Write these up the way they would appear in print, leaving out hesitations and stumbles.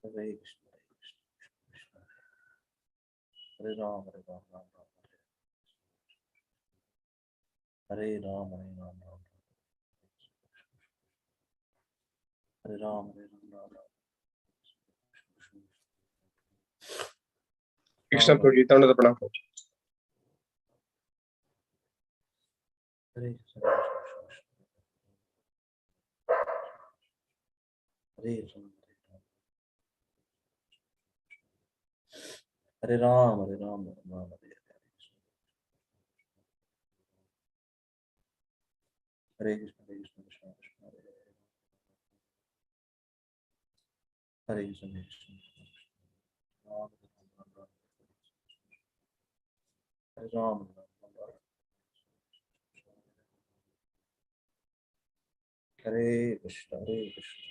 Hare Krishna, Hare Ram, Hare Ram, Ram Ram, Hare Ram, Hare Ram, Ram Ram, Hare Ram, Hare Ram, Ram Ram. Krishna Prabhuji, down to the pranam. Hare Krishna, Hare Ram, Hare Ram, Hare Ram, Ram Ram, Hare Krishna, Krishna Krishna, Hare Krishna, Hare Krishna, Hare Ram, Hare Krishna, Hare Krishna,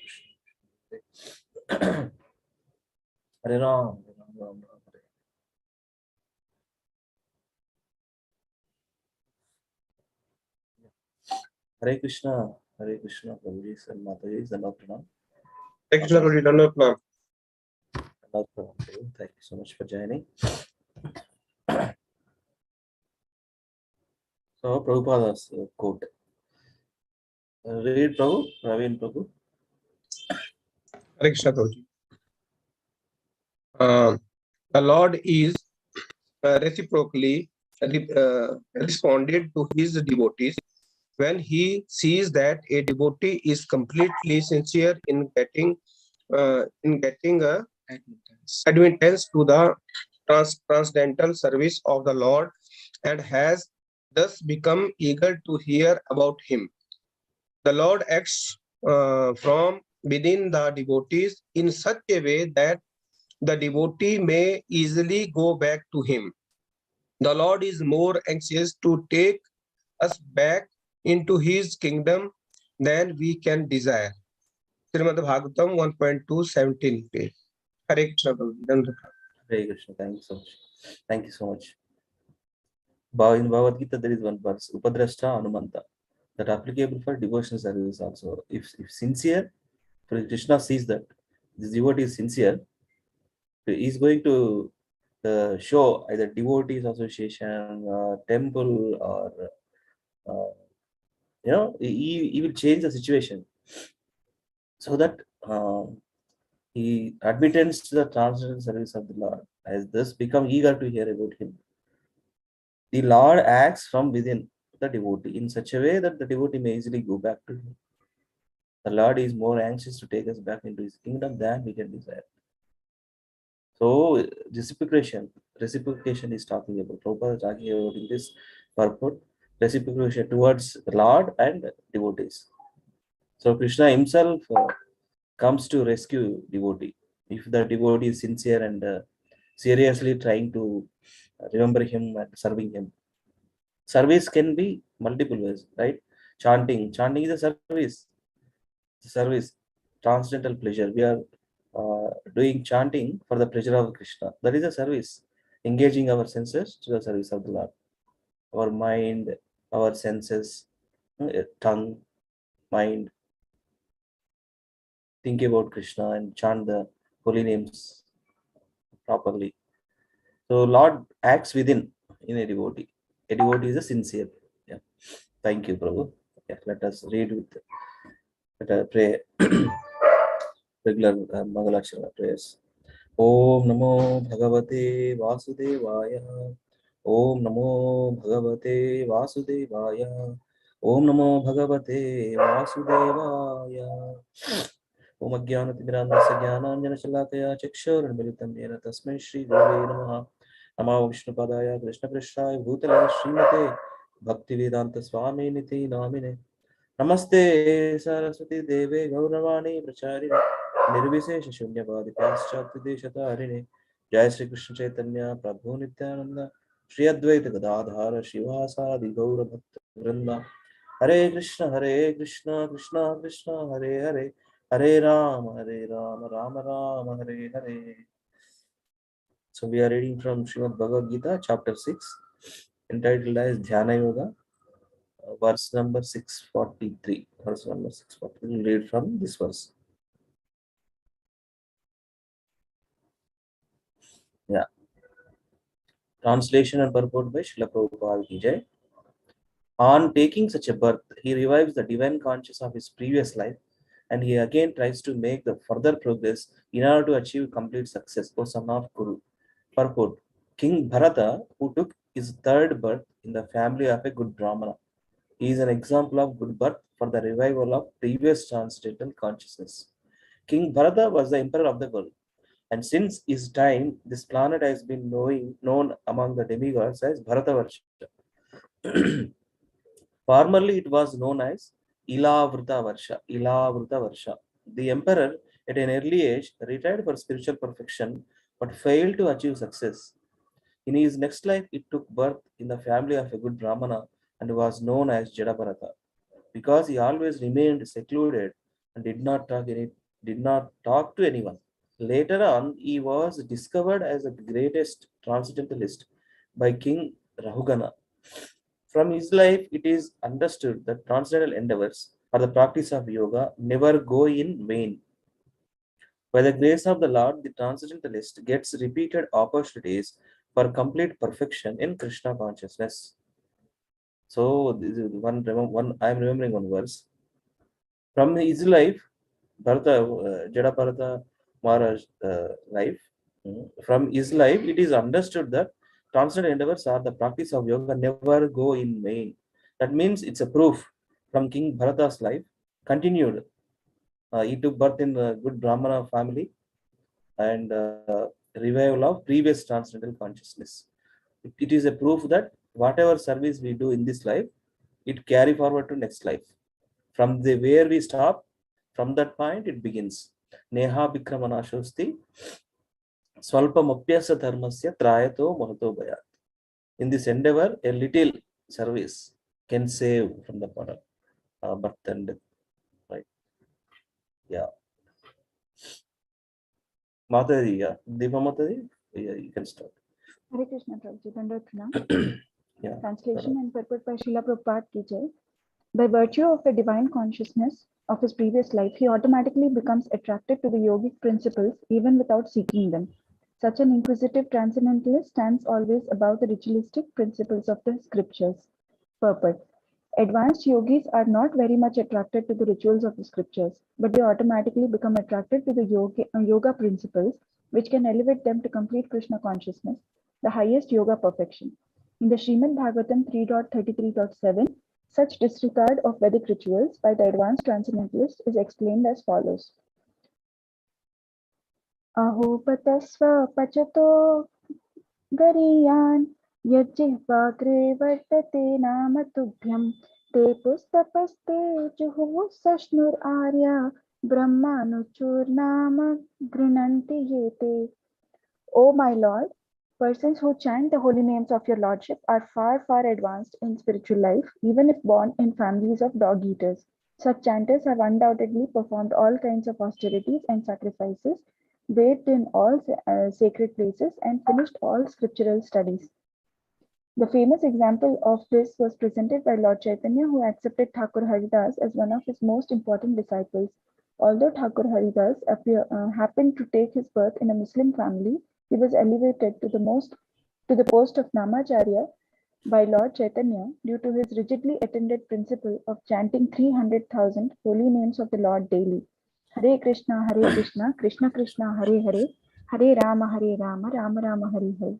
Hare Ram, Ram Ram, Hare Krishna, Prabhuji, and Mataji, Dandavat Pranam. Hare Krishna Prabhuji, down to the pranam. Dandavat Pranam. Thank you so much for joining. So, Prabhupada's quote. Read, Prabhu, Ravin Prabhu. Hare Krishna Prabhuji. The Lord is reciprocally responded to his devotees when he sees that a devotee is completely sincere in getting admittance to the transcendental service of the Lord and has thus become eager to hear about him. The Lord acts from within the devotees in such a way that the devotee may easily go back to him. The Lord is more anxious to take us back into his kingdom than we can desire. Srimad Bhagavatam 1.2, 17 page. Hare Krishna. Hare Krishna, thank you so much. Thank you so much. In Bhagavad Gita, there is one verse, Upadrashta Anumanta, that applicable for devotional service also. If sincere, Krishna sees that this devotee is sincere, he is going to show either devotees association, temple, or he will change the situation so that he admittance to the transcendental service of the Lord has thus become eager to hear about him. The Lord acts from within the devotee in such a way that the devotee may easily go back to him. The Lord is more anxious to take us back into his kingdom than we can desire. So reciprocation is talking about. Prabhupada is talking about in this purport, reciprocation towards the Lord and devotees. So Krishna himself comes to rescue devotee. If the devotee is sincere and seriously trying to remember him and serving him. Service can be multiple ways, right? Chanting is a service, transcendental pleasure. We are doing chanting for the pleasure of Krishna. That is a service, engaging our senses to the service of the Lord. Our mind, our senses, tongue, mind, think about Krishna and chant the holy names properly. So Lord acts within in a devotee. A devotee is a sincere. Yeah. Thank you, Prabhu. Yeah, let us read with let us pray regular Mangalakshara prayers. Om Namo Bhagavate Vasudevaya. Om Namo Bhagavate Vasudevaya. Om Namo Bhagavate Vasudevaya. Om Ajnanatimirandasya Jnananjana Shalakaya Chakshurunmilitam Yena Tasmai Shri Gurave Namaha. Namo Vishnupadaya Krishna Prishthaya Bhutale Srimate Bhaktivedanta Swami Niti Namine. Namaste Saraswati Deve Gauravani Pracharine Nirvisesha Shunyavadi Paschatya Deshatarine. Jai Shri Krishna Chaitanya Prabhu Nityananda Shri Advaita Gadadhara Shivasadi Gaura Bhakta Vrinda. Hare Krishna Krishna Krishna Hare Hare Hare Rama Rama Rama Hare Hare. So we are reading from Srimad Bhagavad Gita chapter 6 entitled as Dhyana Yoga, verse number 643. Verse number 643. We'll read from this verse. Yeah. Translation and purport by Srila Prabhupada Ki Jai. On taking such a birth, he revives the divine consciousness of his previous life, and he again tries to make the further progress in order to achieve complete success, O son of Kuru. Purport. King Bharata, who took his third birth in the family of a good Brahmana, he is an example of good birth for the revival of previous transcendental consciousness. King Bharata was the emperor of the world, and since his time, this planet has been known among the demigods as Bharatavarsha. Formerly, it was known as Ilavrita Varsha. The emperor, at an early age, retired for spiritual perfection but failed to achieve success. In his next life, it took birth in the family of a good Brahmana and was known as Jadabharata. Because he always remained secluded and did not talk to anyone. Later on, he was discovered as the greatest transcendentalist by King Rahugana. From his life, it is understood that transcendental endeavors or the practice of yoga never go in vain. By the grace of the Lord, the transcendentalist gets repeated opportunities for complete perfection in Krishna consciousness. So, this is one I am remembering one verse. From his life, Jada Bharata Maharaj life, from his life, it is understood that constant endeavors are the practice of yoga never go in vain. That means it's a proof from King Bharata's life, continued. He took birth in a good Brahmana family and revival of previous transcendental consciousness. It is a proof that whatever service we do in this life, it carry forward to next life. From the where we stop, from that point it begins. Neha Bikramanashosti Swalpamapyasa Dharmasya Trayato Mahato Bhayat. In this endeavor, a little service can save from the birth and death. Right? Yeah. Mataji, yeah. Deepa Mataji, yeah, you can start. Hare Krishna, Prabhuji. Yeah. Translation and purport by Srila Prabhupada Ki Jai. By virtue of a divine consciousness of his previous life, he automatically becomes attracted to the yogic principles even without seeking them. Such an inquisitive transcendentalist stands always above the ritualistic principles of the scriptures. Purport. Advanced yogis are not very much attracted to the rituals of the scriptures, but they automatically become attracted to the yoga principles, which can elevate them to complete Krishna consciousness, the highest yoga perfection. In the Srimad Bhagavatam 3.33.7, such disregard of Vedic rituals by the advanced transcendentalist is explained as follows. Ahopatasva pachato gariyan yajjihvagre vartate namatubhyam te pustapaste juhu sashnur arya brahmanuchurnama grinanti yete. O my Lord, persons who chant the holy names of your Lordship are far, far advanced in spiritual life, even if born in families of dog eaters. Such chanters have undoubtedly performed all kinds of austerities and sacrifices, bathed in all sacred places, and finished all scriptural studies. The famous example of this was presented by Lord Chaitanya, who accepted Thakur Haridas as one of his most important disciples. Although Thakur Haridas happened to take his birth in a Muslim family, he was elevated to the post of Namacharya by Lord Chaitanya due to his rigidly attended principle of chanting 300,000 holy names of the Lord daily. Hare Krishna, Krishna Krishna, Hare Hare, Hare Rama, Rama Rama, Hare Hare.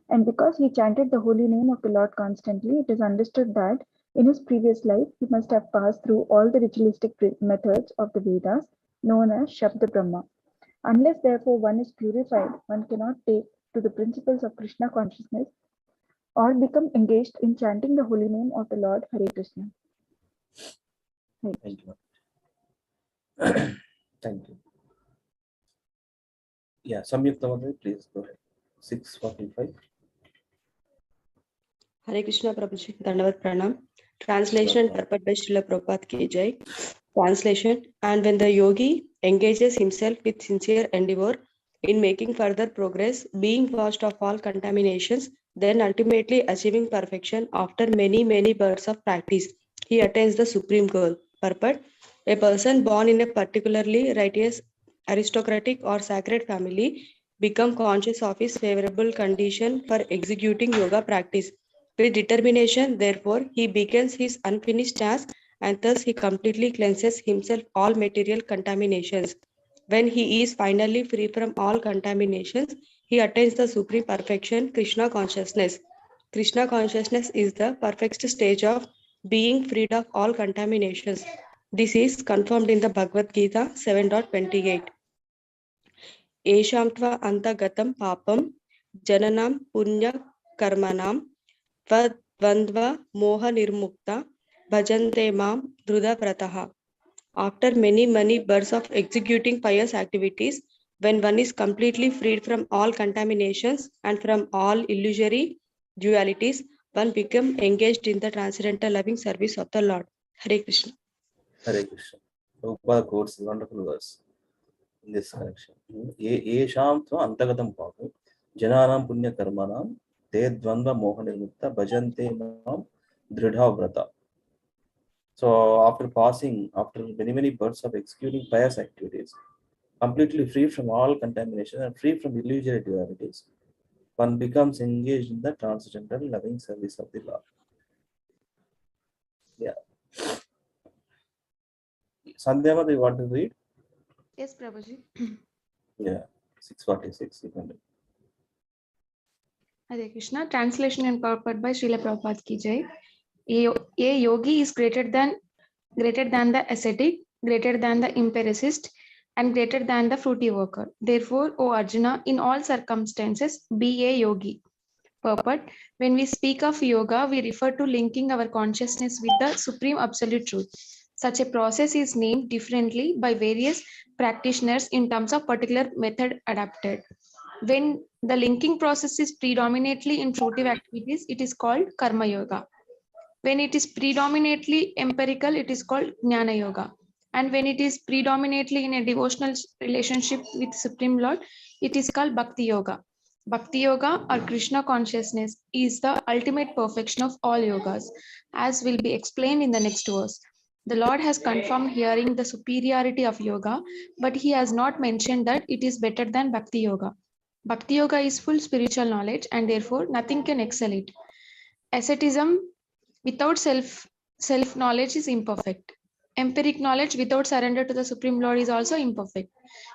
And because he chanted the holy name of the Lord constantly, it is understood that in his previous life, he must have passed through all the ritualistic methods of the Vedas, known as Shabda Brahma. Unless, therefore, one is purified, one cannot take to the principles of Krishna consciousness or become engaged in chanting the holy name of the Lord Hare Krishna. Thank you. Thank you. Yeah, Samyukta Mataji, please go ahead. 645. Hare Krishna Prabhuji, Dandavat Pranam. Translation and purport by Srila Prabhupada Ki Jai. Translation. And when the yogi engages himself with sincere endeavor in making further progress, being washed of all contaminations then ultimately achieving perfection after many births of practice. He attains the supreme goal. Purport: a person born in a particularly righteous, aristocratic, or sacred family become conscious of his favorable condition for executing yoga practice. With determination, therefore, he begins his unfinished task, and thus he completely cleanses himself all material contaminations. When he is finally free from all contaminations, he attains the supreme perfection, Krishna consciousness. Krishna consciousness is the perfect stage of being freed of all contaminations. This is confirmed in the Bhagavad Gita 7.28. Esham tva antagatam papam jananam punya karmanam Tvandva moha nirmukta bhajante mam dhruda vrataha. After many births of executing pious activities, when one is completely freed from all contaminations and from all illusory dualities, one becomes engaged in the transcendental loving service of the Lord. Hare Krishna. Hare Krishna. Prabhupada quotes a wonderful verse in this connection. Yesham tva antagatam papam jananam punya karmanam te dvandva moha nirmukta bhajante mam dridha vrata. So after many births of executing pious activities, completely free from all contamination and free from illusory dualities, one becomes engaged in the transcendental loving service of the Lord. Yeah. Sandhyama, do you want to read? Yes, Prabhuji. Yeah, 646. You can read. Hare Krishna. Translation and purport by Srila Prabhupada Ki Jai. A yogi is greater than the ascetic, greater than the empiricist, and greater than the fruity worker. Therefore, O Arjuna, in all circumstances, be a yogi. Purport: when we speak of yoga, we refer to linking our consciousness with the supreme absolute truth. Such a process is named differently by various practitioners in terms of particular method adapted. When the linking process is predominantly in fruitive activities, it is called karma yoga. When it is predominantly empirical, it is called jnana yoga. And when it is predominantly in a devotional relationship with Supreme Lord, it is called bhakti yoga. Bhakti yoga or Krishna consciousness is the ultimate perfection of all yogas, as will be explained in the next verse. The Lord has confirmed hearing the superiority of yoga, but he has not mentioned that it is better than bhakti yoga. Bhakti yoga is full spiritual knowledge, and therefore nothing can excel it. Asceticism without self knowledge is imperfect. Empiric knowledge without surrender to the Supreme Lord is also imperfect.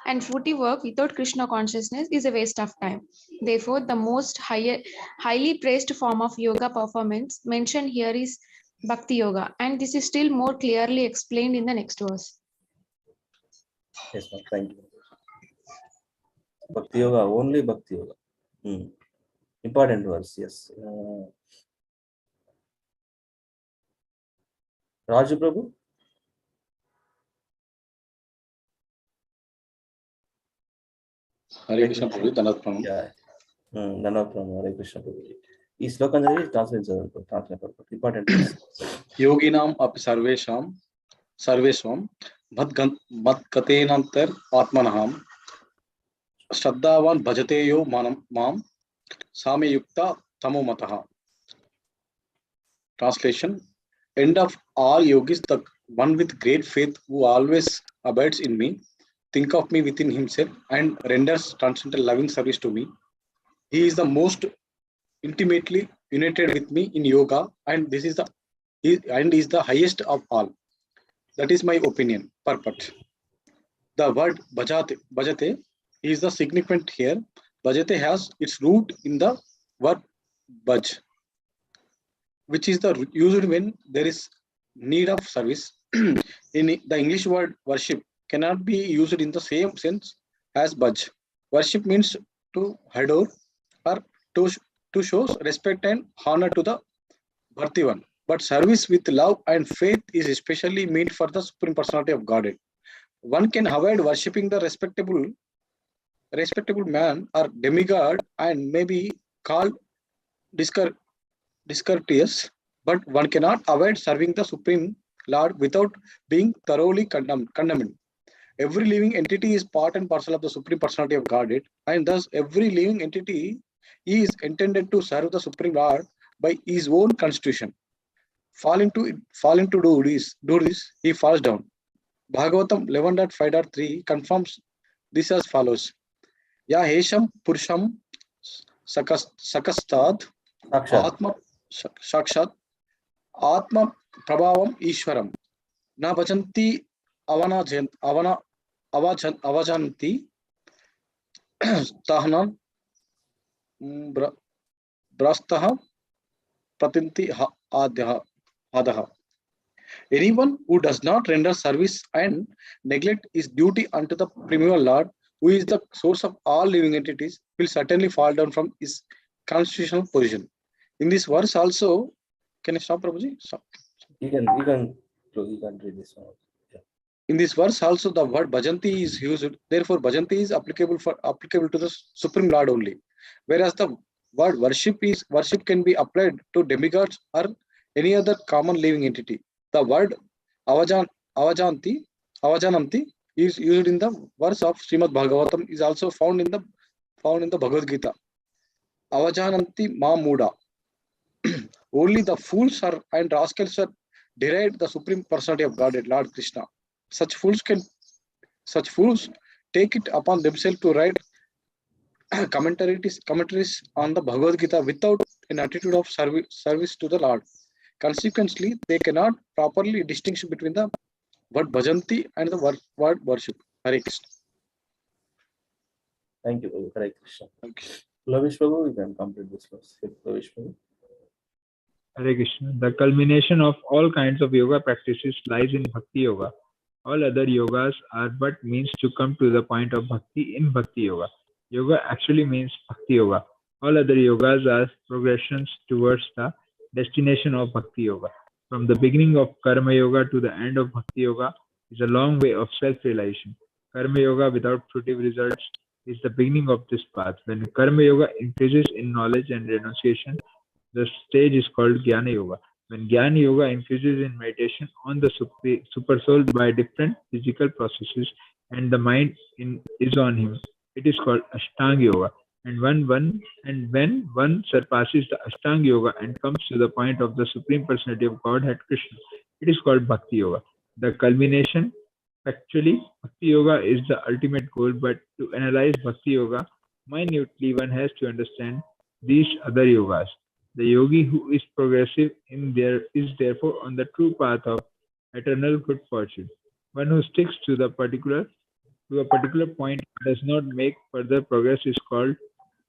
And fruity work without Krishna consciousness is a waste of time. Therefore, the most highly praised form of yoga performance mentioned here is Bhakti Yoga, and this is still more clearly explained in the next verse. Yes, ma'am. Thank you. Bhakti Yoga, only Bhakti Yoga. Important verse, yes. Raju Prabhu? Hare Krishna Prabhu, Dhanat Pranam. Yeah. Dhanat Pranam, Hare Krishna Prabhu. ఈ శ్లోకం చదివి translate important Yoginam api sarveshvam madgatenantar atmanaham Shraddhavan bhajate yo mam samyukta tamomataha. Translation: end of all yogis, the one with great faith who always abides in me, think of me within himself and renders transcendental loving service to me. He is the most intimately united with me in yoga, and is the highest of all. That is my opinion. Purport: the word bhajate is the significant here. Bhajate has its root in the word bhaj, which is the used when there is need of service. In the English word worship cannot be used in the same sense as bhaj. Worship means to adore or to show respect and honor to the worthy one. But service with love and faith is especially meant for the Supreme Personality of Godhead. One can avoid worshipping the respectable man or demigod and may be called discourteous, but one cannot avoid serving the Supreme Lord without being thoroughly condemned. Every living entity is part and parcel of the Supreme Personality of Godhead, and thus every living entity He is intended to serve the Supreme Lord by his own constitution. Falling to do this, he falls down. Bhagavatam 11.5.3 confirms this as follows. Ya hesham purusham sakastad Sakshat. atma sakshat atma prabhavam ishwaram na bhajanti avajanti tahnan brastah pratinti adaha. Anyone who does not render service and neglect his duty unto the primeval Lord, who is the source of all living entities, will certainly fall down from his constitutional position. In this verse also, can I stop, Prabhuji? Stop. You can read this one. In this verse also, the word bhajanti is used. Therefore, bhajanti is applicable to the Supreme Lord only. Whereas the word worship can be applied to demigods or any other common living entity. The word avajananti is used in the verse of Srimad Bhagavatam, is also found in the Bhagavad Gita. Avajananti ma muda. Only the fools and rascals are deride the Supreme Personality of Godhead, Lord Krishna. Such fools take it upon themselves to write commentaries on the Bhagavad Gita without an attitude of service to the Lord. Consequently, they cannot properly distinguish between the word bhajanti and the word worship. Hare Krishna. Thank you, Prabhu. Hare Krishna. Okay. Lavish Prabhu, you can complete this verse. Lavish Prabhu. Hare Krishna. The culmination of all kinds of yoga practices lies in Bhakti Yoga. All other yogas are but means to come to the point of Bhakti in Bhakti Yoga. Yoga actually means Bhakti Yoga. All other yogas are progressions towards the destination of Bhakti Yoga. From the beginning of Karma Yoga to the end of Bhakti Yoga is a long way of self-realization. Karma Yoga without fruitive results is the beginning of this path. When Karma Yoga increases in knowledge and renunciation, the stage is called Jnana Yoga. When Jnana Yoga increases in meditation on the super soul by different physical processes and the mind is on him, it is called Ashtanga Yoga. And when one surpasses the Ashtanga Yoga and comes to the point of the Supreme Personality of Godhead Krishna, it is called Bhakti Yoga. The culmination, actually, Bhakti Yoga is the ultimate goal, but to analyze Bhakti Yoga minutely, one has to understand these other yogas. The yogi who is progressive is therefore on the true path of eternal good fortune. One who sticks to a particular point does not make further progress is called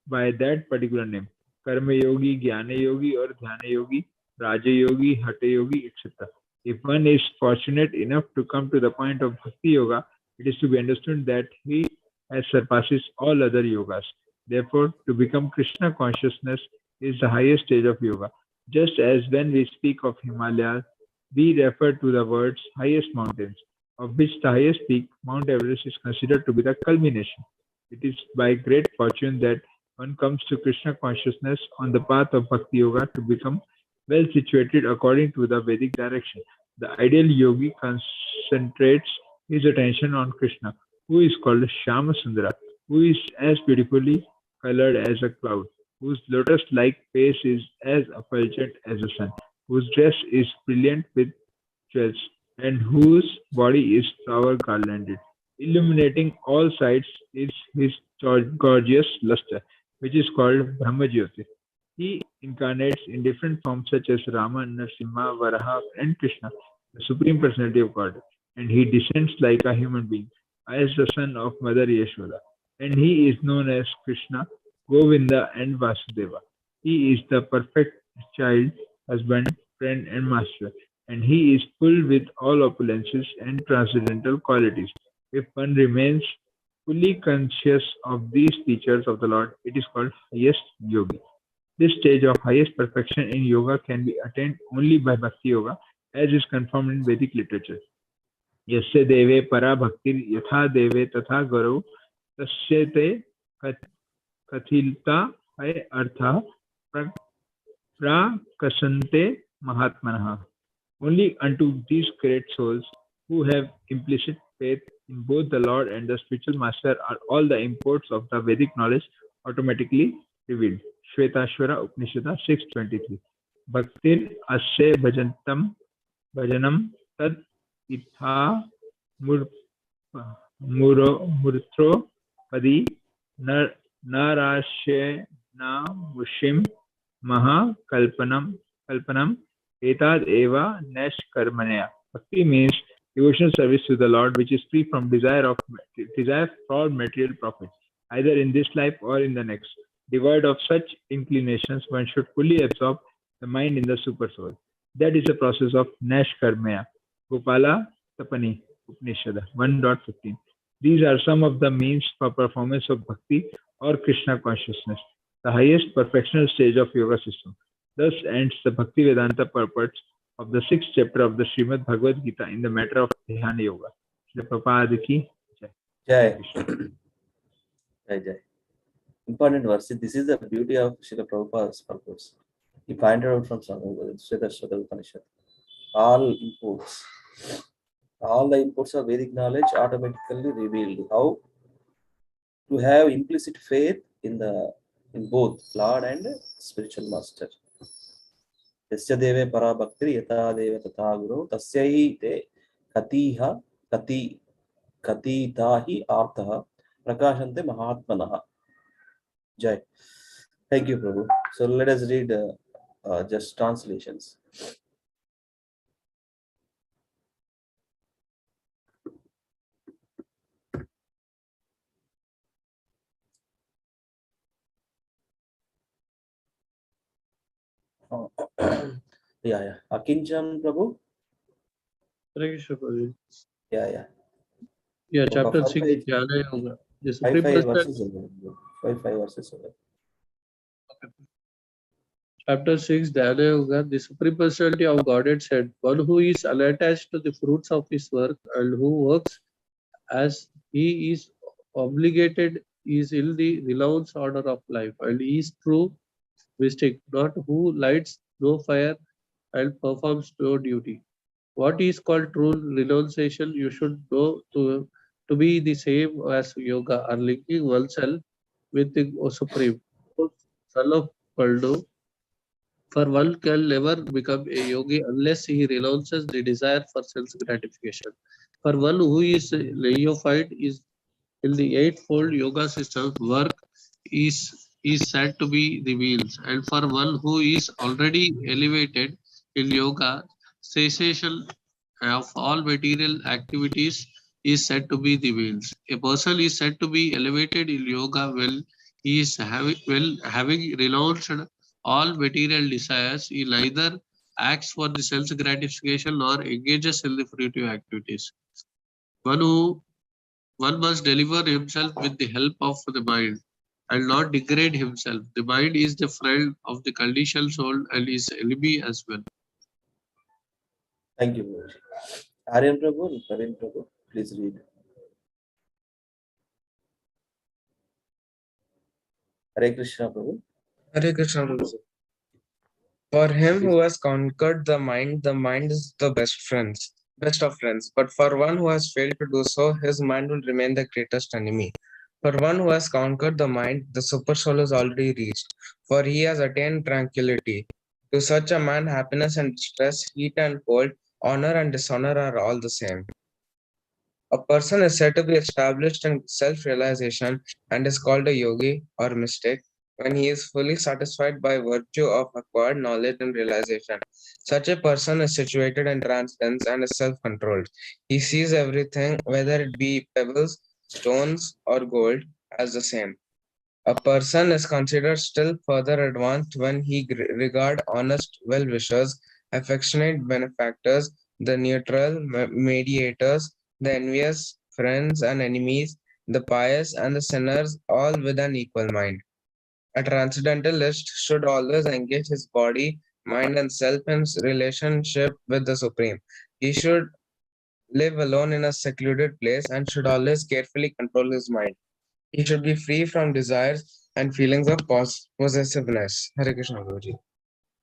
by that particular name. Karma Yogi, Jnana Yogi or Dhyana Yogi, Raja Yogi, Hatha Yogi, etc. If one is fortunate enough to come to the point of Bhakti Yoga, it is to be understood that he has surpasses all other yogas. Therefore, to become Krishna consciousness is the highest stage of yoga. Just as when we speak of Himalayas, we refer to the words highest mountains, of which the highest peak, Mount Everest, is considered to be the culmination. It is by great fortune that one comes to Krishna consciousness on the path of Bhakti Yoga to become well situated according to the Vedic direction. The ideal yogi concentrates his attention on Krishna, who is called Shama Sundara, who is as beautifully colored as a cloud, whose lotus-like face is as effulgent as the sun, whose dress is brilliant with jewels, and whose body is flower garlanded. Illuminating all sides is his gorgeous luster, which is called Brahmajyoti. He incarnates in different forms such as Rama, Narasimha, Varaha, and Krishna, the Supreme Personality of God, and he descends like a human being, as the son of Mother Yashoda, and he is known as Krishna, Govinda, and Vasudeva. He is the perfect child, husband, friend, and master, and he is full with all opulences and transcendental qualities. If one remains fully conscious of these features of the Lord, it is called highest yogi. This stage of highest perfection in yoga can be attained only by Bhakti Yoga, as is confirmed in Vedic literature. Yasya deve para bhaktir yatha deve tatha guru tasyate kathilta hai artha prakasante mahatmanaha. Only unto these great souls who have implicit faith in both the Lord and the spiritual master are all the imports of the Vedic knowledge automatically revealed. Shvetashvara Upanishad 6:23. Bhaktir asya bhajanam tad itha mur murtro padi narashe na mushim maha kalpanam etad eva nesh karmanaya. Bhakti means devotional service to the Lord, which is free from desire for material profit, either in this life or in the next. Devoid of such inclinations, one should fully absorb the mind in the super soul. That is the process of Nash Karmaya. Gopala Tapani Upanishad 1.15. These are some of the means for performance of bhakti or Krishna consciousness, the highest perfectional stage of yoga system. Thus ends the Bhakti Vedanta purport of the 6th chapter of the Srimad Bhagavad Gita in the matter of Dhyana Yoga. Shri Prabhupada ki jai. Jai. Jai. Important verse. This is the beauty of Srila Prabhupada's purpose. He pointed out from Shvetashvara Upanishad. All the inputs of Vedic knowledge automatically revealed. How to have implicit faith in both Lord and spiritual master. Yasya deve para bhakti yata deva tatha guru tasyai te katitahi arthaha prakashante mahatmanaha. Jai. Thank you, Prabhu. So let us read just translations. Yeah. Akincham, Prabhu. Hare Krishna, Prabhu. Yeah. Yeah, chapter Five 6, Jnana Yoga. The five Supreme verses. Personality. Five verses. Chapter 6, Jnana Yoga. The Supreme Personality of Godhead said, one who is unattached to the fruits of his work and who works as he is obligated is in the renounced order of life, and he is true mystic, not who lights no fire and performs no duty. What is called true renunciation, you should know to be the same as yoga, or linking oneself with the Supreme. Son of Paldu, for one can never become a yogi unless he renounces the desire for sense gratification. For one who is neophyte is in the eightfold yoga system, work is said to be the wheels, and for one who is already elevated in yoga, cessation of all material activities is said to be the wheels. A person is said to be elevated in yoga when he is having renounced all material desires. He neither acts for the sense gratification nor engages in the fruitive activities. One must deliver himself with the help of the mind and not degrade himself. The mind is the friend of the conditioned soul and is enemy as well. Thank you, Prabhu. Aryan Prabhu and Praveen Prabhu, please read. Hare Krishna, Prabhu. Hare Krishna, Prabhu. For him who has conquered the mind is the best of friends. But for one who has failed to do so, his mind will remain the greatest enemy. For one who has conquered the mind, the super soul is already reached, for he has attained tranquility. To such a man, happiness and distress, heat and cold, honor and dishonor are all the same. A person is said to be established in self-realization and is called a yogi or mystic when he is fully satisfied by virtue of acquired knowledge and realization. Such a person is situated in transcendence and is self-controlled. He sees everything, whether it be pebbles, stones, or gold, as the same. A person is considered still further advanced when he regards honest well-wishers, affectionate benefactors, the neutral mediators, the envious friends and enemies, the pious and the sinners, all with an equal mind. A transcendentalist should always engage his body, mind, and self in relationship with the Supreme. He should live alone in a secluded place and should always carefully control his mind. He should be free from desires and feelings of possessiveness. Hare Krishna, Prabhuji.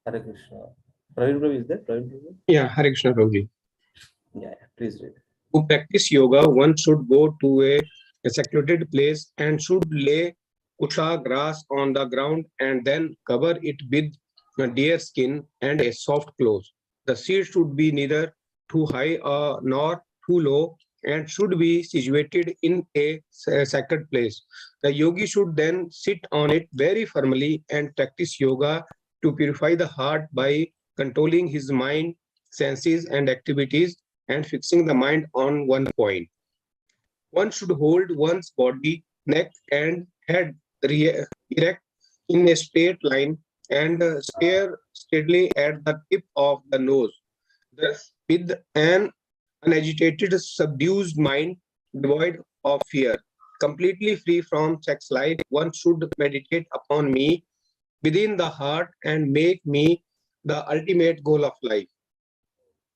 Hare Krishna. Praveen Prabhu is there? Praveen Prabhu? Yeah, Hare Krishna, Prabhuji. Yeah, please read. To practice yoga, one should go to a secluded place and should lay kusha grass on the ground and then cover it with a deer skin and a soft cloth. The seed should be neither too high nor too low and should be situated in a sacred place. The yogi should then sit on it very firmly and practice yoga to purify the heart by controlling his mind, senses, and activities and fixing the mind on one point. One should hold one's body, neck, and head erect in a straight line and stare steadily at the tip of the nose. Thus, with an unagitated, subdued mind devoid of fear, completely free from sex life, one should meditate upon me within the heart and make me the ultimate goal of life.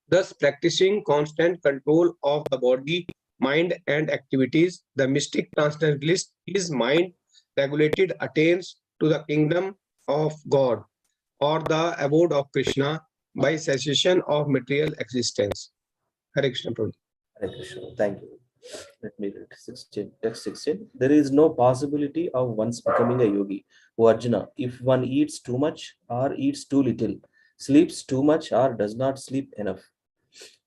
Thus, practicing constant control of the body, mind, and activities, the mystic transcendentalist, his mind regulated, attains to the kingdom of God or the abode of Krishna by cessation of material existence. Hare Krishna, Prabhu. Hare Krishna. Thank you. Let me read 16. Text 16. There is no possibility of once becoming a yogi. O Arjuna, if one eats too much or eats too little, sleeps too much or does not sleep enough,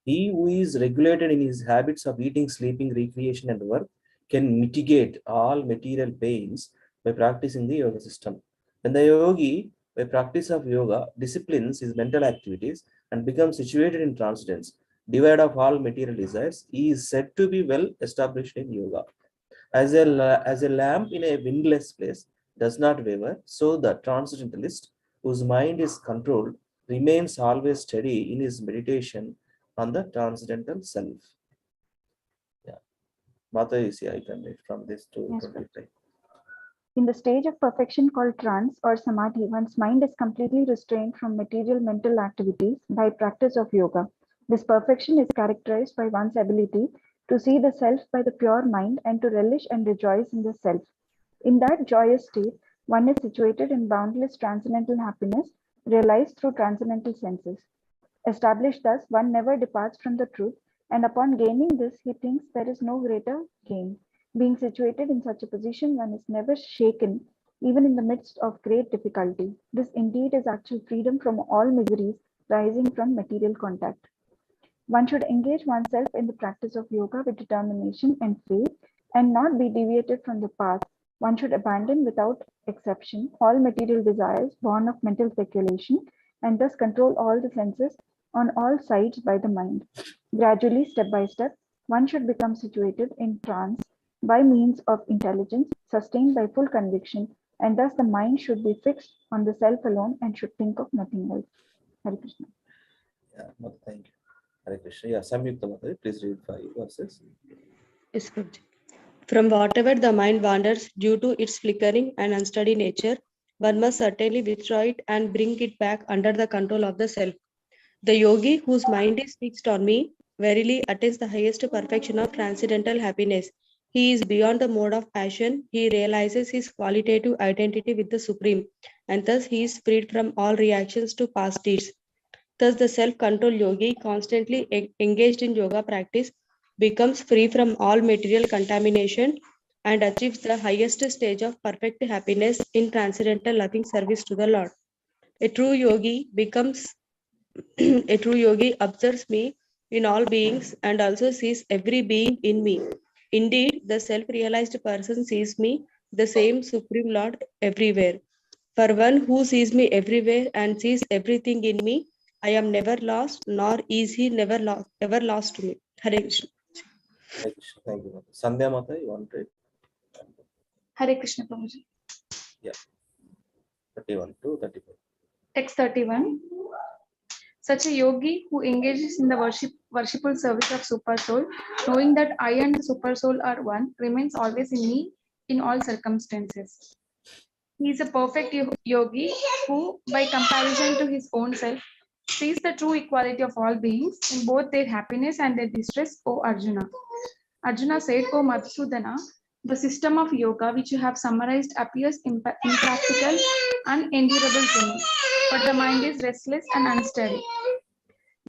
he who is regulated in his habits of eating, sleeping, recreation, and work can mitigate all material pains by practicing the yoga system. When the yogi, by practice of yoga, disciplines his mental activities and becomes situated in transcendence, devoid of all material desires, he is said to be well established in yoga. As a lamp in a windless place does not waver, so the transcendentalist, whose mind is controlled, remains always steady in his meditation on the transcendental self. Yeah. Mata is here, I can read from this to Yes, 25. In the stage of perfection called trance or samadhi, one's mind is completely restrained from material mental activities by practice of yoga. This perfection is characterized by one's ability to see the self by the pure mind and to relish and rejoice in the self. In that joyous state, one is situated in boundless transcendental happiness, realized through transcendental senses. Established thus, one never departs from the truth, and upon gaining this, he thinks there is no greater gain. Being situated in such a position, one is never shaken, even in the midst of great difficulty. This indeed is actual freedom from all miseries rising from material contact. One should engage oneself in the practice of yoga with determination and faith and not be deviated from the path. One should abandon without exception all material desires born of mental speculation and thus control all the senses on all sides by the mind. Gradually, step by step, one should become situated in trance by means of intelligence sustained by full conviction, and thus the mind should be fixed on the self alone and should think of nothing else. Hare Krishna. Yeah, Mata, thank you. Hare Krishna. Yeah, Samyukta Mata, please read 5 verses. Yes, Prabhuji. From whatever the mind wanders due to its flickering and unsteady nature, one must certainly withdraw it and bring it back under the control of the self. The yogi whose mind is fixed on me verily attains the highest perfection of transcendental happiness. He is beyond the mode of passion. He realizes his qualitative identity with the Supreme, and thus he is freed from all reactions to past deeds. Thus, the self-control yogi, constantly engaged in yoga practice, becomes free from all material contamination and achieves the highest stage of perfect happiness in transcendental loving service to the Lord. A true yogi observes me in all beings and also sees every being in me. Indeed, the self-realized person sees me, the same Supreme Lord, everywhere. For one who sees me everywhere and sees everything in me, I am never lost, nor is he ever lost to me. Hare Krishna. Hare Krishna. Thank you, Mata. Sandhya Mata, you want to read? Hare Krishna Prabhuji. Yeah. 31 to 34. Text 31. Such a yogi who engages in the worshipful service of Super Soul, knowing that I and the Super Soul are one, remains always in me in all circumstances. He is a perfect yogi who, by comparison to his own self, sees the true equality of all beings in both their happiness and their distress, O Arjuna. Arjuna said, O Madhusudana, the system of yoga which you have summarized appears impractical and unendurable to me, but the mind is restless and unsteady.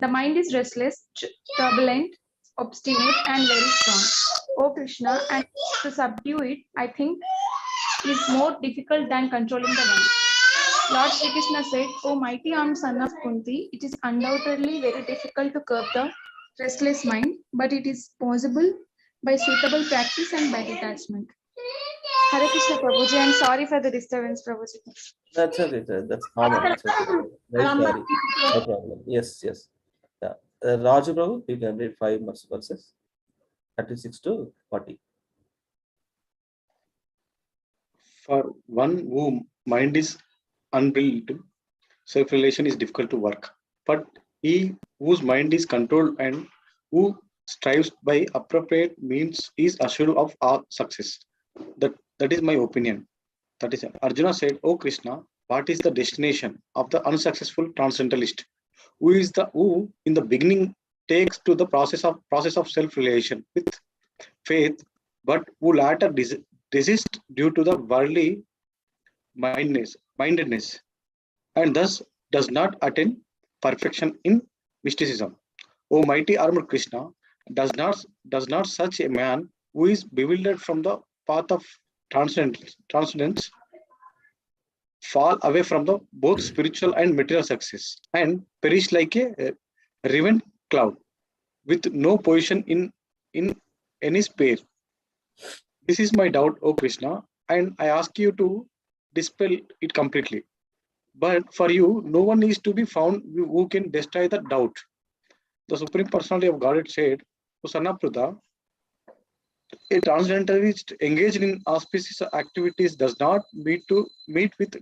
The mind is restless, turbulent, obstinate, and very strong. O Krishna, and to subdue it, I think is more difficult than controlling the one. Lord Shri Krishna said, O mighty armed son of Kunti, it is undoubtedly very difficult to curb the restless mind, but it is possible by suitable practice and by detachment. Hare Krishna Prabhuji, I am sorry for the disturbance, Prabhuji. That's okay, sir. That's common. It's okay. Very sorry. No problem. Yes, yes. Yeah. Raju Prabhu, you can read 5 verses, 36 to 40. For one whose mind is unbridled, self-relation is difficult to work. But he whose mind is controlled and who strives by appropriate means is assured of our success. That is my opinion. That is, Arjuna said, "O Krishna, what is the destination of the unsuccessful transcendentalist? Who in the beginning takes to the process of self-relation with faith, but who later desist due to the worldly mindedness, and thus does not attain perfection in mysticism. O mighty armored Krishna, does not such a man who is bewildered from the path of transcendence fall away from the both spiritual and material success and perish like a riven cloud with no position in any space? This is my doubt, O Krishna, and I ask you to dispel it completely. But for you, no one is to be found who can destroy the doubt. The Supreme Personality of Godhead said, O son of Pruta, a transcendentalist engaged in auspicious activities does not meet with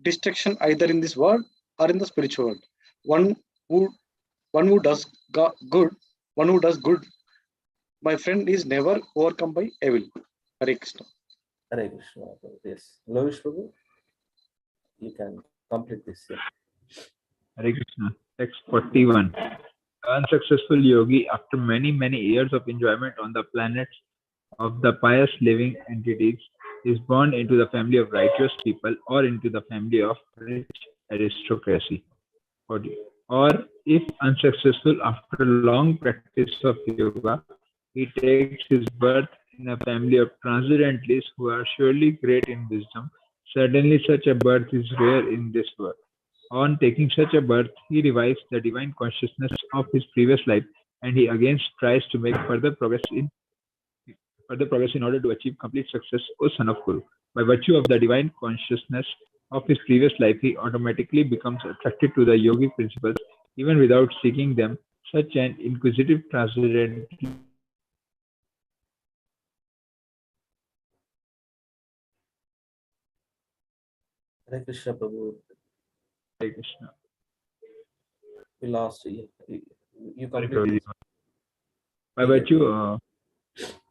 destruction either in this world or in the spiritual world. One who does good, my friend, is never overcome by evil. Hare Krishna. Hare Krishna. Yes. Lovish Prabhu, you can complete this. Yeah. Hare Krishna. Text 41. Unsuccessful yogi, after many years of enjoyment on the planets of the pious living entities, is born into the family of righteous people or into the family of rich aristocracy. Or if unsuccessful after long practice of yoga, he takes his birth in a family of transcendentalists who are surely great in wisdom. Certainly such a birth is rare in this world. On taking such a birth, he revives the divine consciousness of his previous life, and he again tries to make further progress in order to achieve complete success, O son of Guru. By virtue of the divine consciousness of his previous life, he automatically becomes attracted to the yogic principles, even without seeking them. Such an inquisitive transcendental Hare Krishna Prabhu. Hare Krishna. We lost you. You complete this. By virtue of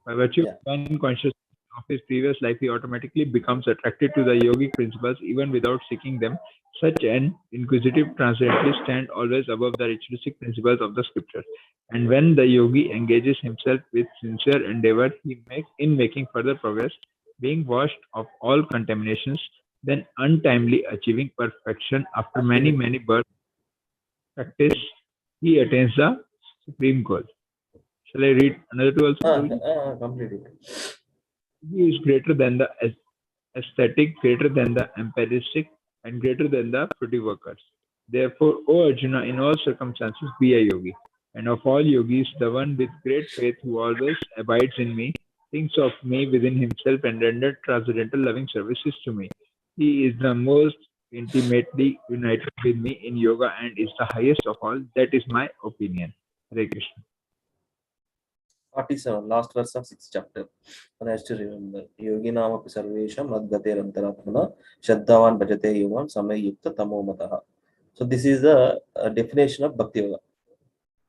Yeah. divine consciousness of his previous life, he automatically becomes attracted to the yogic principles even without seeking them. Such an inquisitive transcendentalist stands always above the ritualistic principles of the scriptures. And when the yogi engages himself with sincere endeavor in making further progress, being washed of all contaminations, then untimely achieving perfection after many births practice, he attains the supreme goal. Shall I read another two also? Complete it. He is greater than the aesthetic, greater than the empiristic, and greater than the fruity workers. Therefore, O Arjuna, in all circumstances be a yogi. And of all yogis, the one with great faith who always abides in me, thinks of me within himself and renders transcendental loving services to me. He is the most intimately united with me in yoga and is the highest of all. That is my opinion. Hare Krishna. 47, last verse of 6th chapter. One has to remember. Yogi nama sarvesham adgate rantaratmana shaddavan bhajate yuvam samayukta tamomataha. So this is the definition of Bhakti Yoga.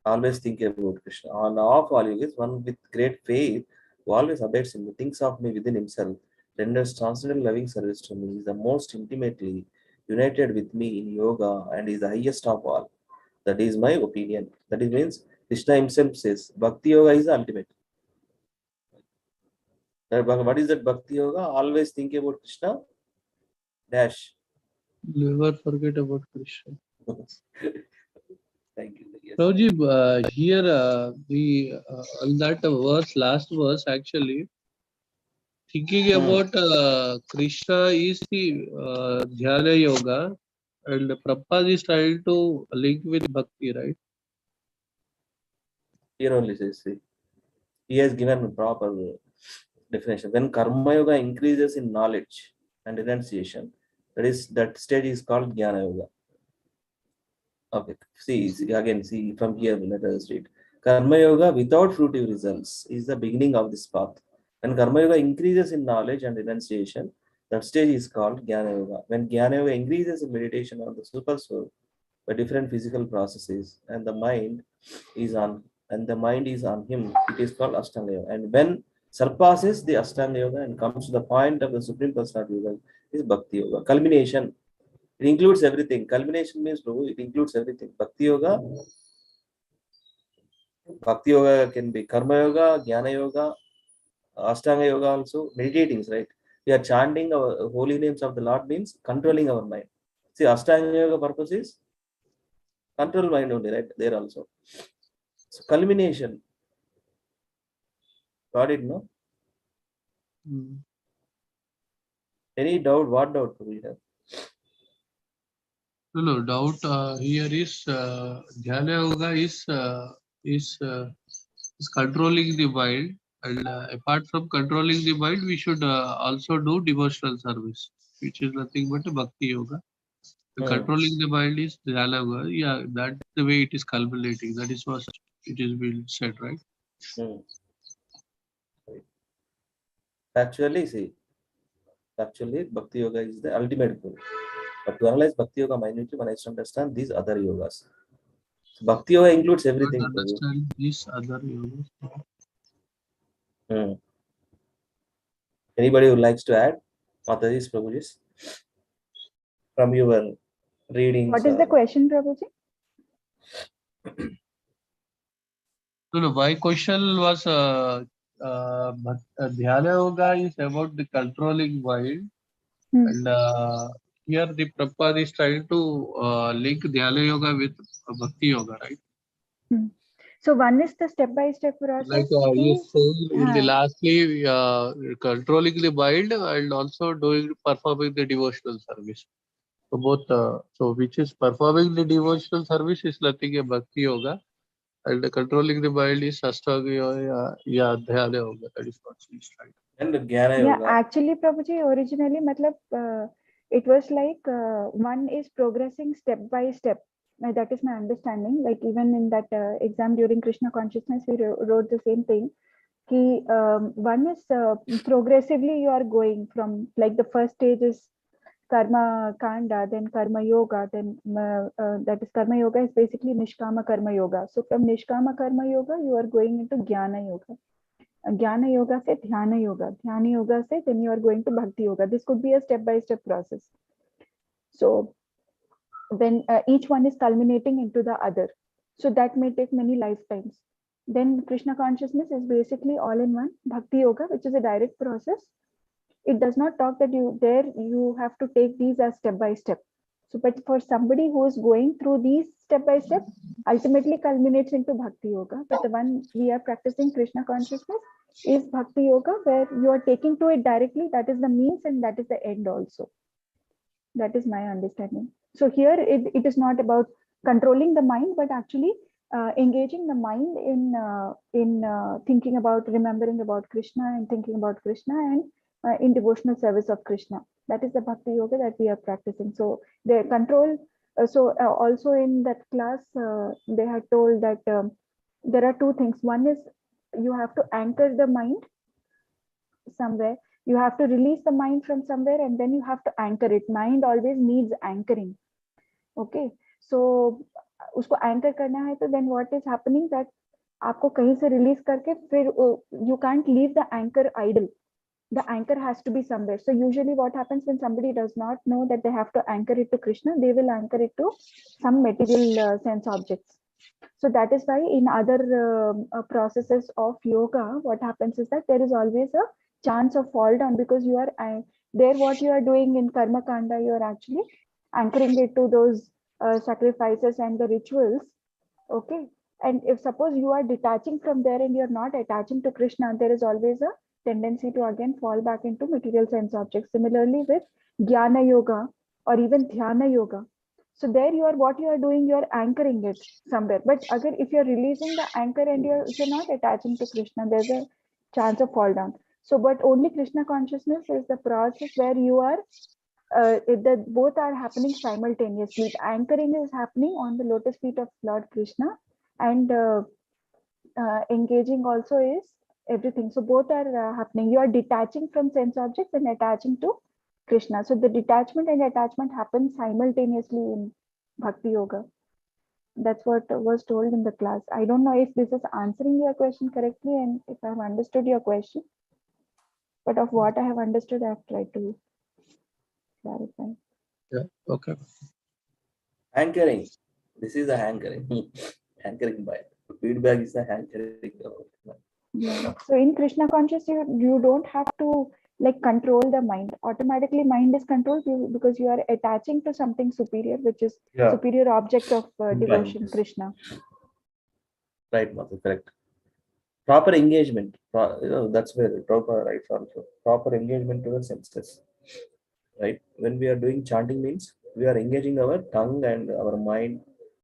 Always think about Krishna. On of all yogis, one with great faith who always abides in me, thinks of me within himself, renders transcendental loving service to me, is the most intimately united with me in yoga and is the highest of all. That is my opinion. That is means Krishna himself says Bhakti Yoga is the ultimate. What is that Bhakti Yoga? Always think about Krishna. Dash. Never forget about Krishna. Thank you. Yes. Prabhuji, here on that verse, last verse, actually, thinking about Krishna is the Dhyana Yoga, and Prabhupada is trying to link with Bhakti, right? Here only says, see, he has given a proper definition. When Karma Yoga increases in knowledge and renunciation, that stage is called Jnana Yoga. Okay, see again, see from here, let us read. Karma Yoga without fruitive results is the beginning of this path. When Karma Yoga increases in knowledge and renunciation, that stage is called Jnana Yoga. When Jnana Yoga increases in meditation on the super soul by different physical processes, and the mind is on him, it is called Ashtanga Yoga. And when surpasses the Ashtanga Yoga and comes to the point of the Supreme Personality Yoga, is Bhakti Yoga. Culmination. It includes everything. Culmination means, Prabhu, it includes everything. Bhakti Yoga can be Karma Yoga, Jnana Yoga, Ashtanga Yoga also, meditating, right? We are chanting our holy names of the Lord means controlling our mind. See, Ashtanga Yoga purpose is control mind only, right? There also. So, culmination. Got it, no? Any doubt? What doubt do we have? No doubt here is Dhyana Yoga is controlling the mind, and apart from controlling the mind, we should also do devotional service, which is nothing but a Bhakti Yoga. Controlling the mind is Dhyana Yoga. Yeah, that's the way it is culminating. That is what it is being said, right? Actually, Bhakti Yoga is the ultimate goal. But to analyze Bhakti Yoga minutely, one has to understand these other yogas. So Bhakti Yoga includes everything. Understand these other yogas. Anybody who likes to add? Mataji's, Prabhuji's? From your readings. What is the question, Prabhuji? No, my question was Dhyana Yoga is about the controlling mind, and here the Prabhupada is trying to link Dhyana Yoga with Bhakti Yoga, right? So one is the step-by-step process. Like you said in the lastly, controlling the mind and also performing the devotional service. So both, so which is performing the devotional service is nothing a Bhakti Yoga, and controlling the mind is Ashtanga Yoga, Dhyana Yoga. That is what she is trying. And Jnana Yoga. Yeah, actually, Prabhuji, originally, it was like one is progressing step by step. That is my understanding. Like even in that exam during Krishna consciousness, we wrote the same thing. One is progressively you are going from, like, the first stage is Karma Kanda, then Karma Yoga, then that is Karma Yoga is basically Nishkama Karma Yoga. So from Nishkama Karma Yoga, you are going into Jnana Yoga. Jnana Yoga se Dhyana Yoga. Dhyana Yoga se then you are going to Bhakti Yoga. This could be a step-by-step process. So when each one is culminating into the other. So that may take many lifetimes. Then Krishna consciousness is basically all in one. Bhakti Yoga, which is a direct process. It does not talk that you have to take these as step by step. So, but for somebody who is going through these step by step, ultimately culminates into Bhakti Yoga. But the one we are practicing Krishna consciousness is Bhakti Yoga, where you are taking to it directly. That is the means and that is the end also. That is my understanding. So here it is not about controlling the mind, but actually engaging the mind in thinking about, remembering about Krishna and thinking about Krishna and in devotional service of Krishna. That is the Bhakti Yoga that we are practicing. So the control, also in that class, they had told that there are two things. One is you have to anchor the mind somewhere. You have to release the mind from somewhere and then you have to anchor it. Mind always needs anchoring. Okay. So usko anchor karna hai, to then what is happening that आपको कहीं से release करके फिर you can't leave the anchor idle. The anchor has to be somewhere. So usually what happens when somebody does not know that they have to anchor it to Krishna, they will anchor it to some material sense objects. So that is why in other processes of yoga, what happens is that there is always a chance of fall down, because you are there, what you are doing in Karma Kanda, you are actually anchoring it to those sacrifices and the rituals. Okay. And if suppose you are detaching from there and you're not attaching to Krishna, there is always a tendency to again fall back into material sense objects. Similarly with Jnana Yoga or even Dhyana Yoga. So there what you are doing, you are anchoring it somewhere. But again, if you're releasing the anchor and if you're not attaching to Krishna, there's a chance of fall down. So, but only Krishna consciousness is the process where you are, that both are happening simultaneously. The anchoring is happening on the lotus feet of Lord Krishna, and engaging also is everything. So both are happening. You are detaching from sense objects and attaching to Krishna. So the detachment and attachment happen simultaneously in Bhakti Yoga. That's what was told in the class. I don't know if this is answering your question correctly and if I've understood your question. But of what I have understood, I've tried to clarify. Yeah. Okay. Anchoring. This is the anchoring. Anchoring by feedback is the anchoring. Yeah. So in Krishna conscious, you don't have to like control the mind. Automatically mind is controlled because you are attaching to something superior, which is Yeah. superior object of devotion, Yes. Krishna. Right, Mother, correct. Proper engagement. That's where proper right also. Proper engagement to the senses. Right. When we are doing chanting means we are engaging our tongue and our mind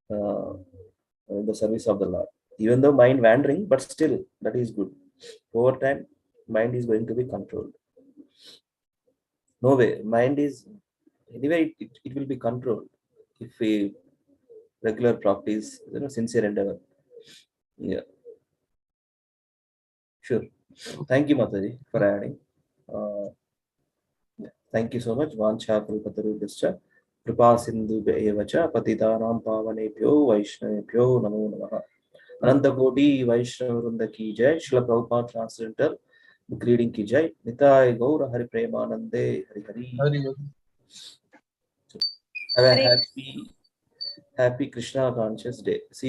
in the service of the Lord. Even though mind wandering, but still that is good. Over time, mind is going to be controlled. No way, mind is anyway. It will be controlled if we regular practice, sincere endeavor. Yeah, sure. Thank you, Mataji, for adding. Yeah. Thank you so much. Vancha kalpatarubhyascha kripa sindhubhya cha patitanam pavanebhyo vaishnavebhyo namo namaha. Ananta Koti Vaishnava Vrinda ki jai. Srila Prabhupada Transcendental Book Reading ki jai. Nitai Gaura Hari Premanande Hari Hari. Hari. Have a Hare happy Krishna conscious day. See you.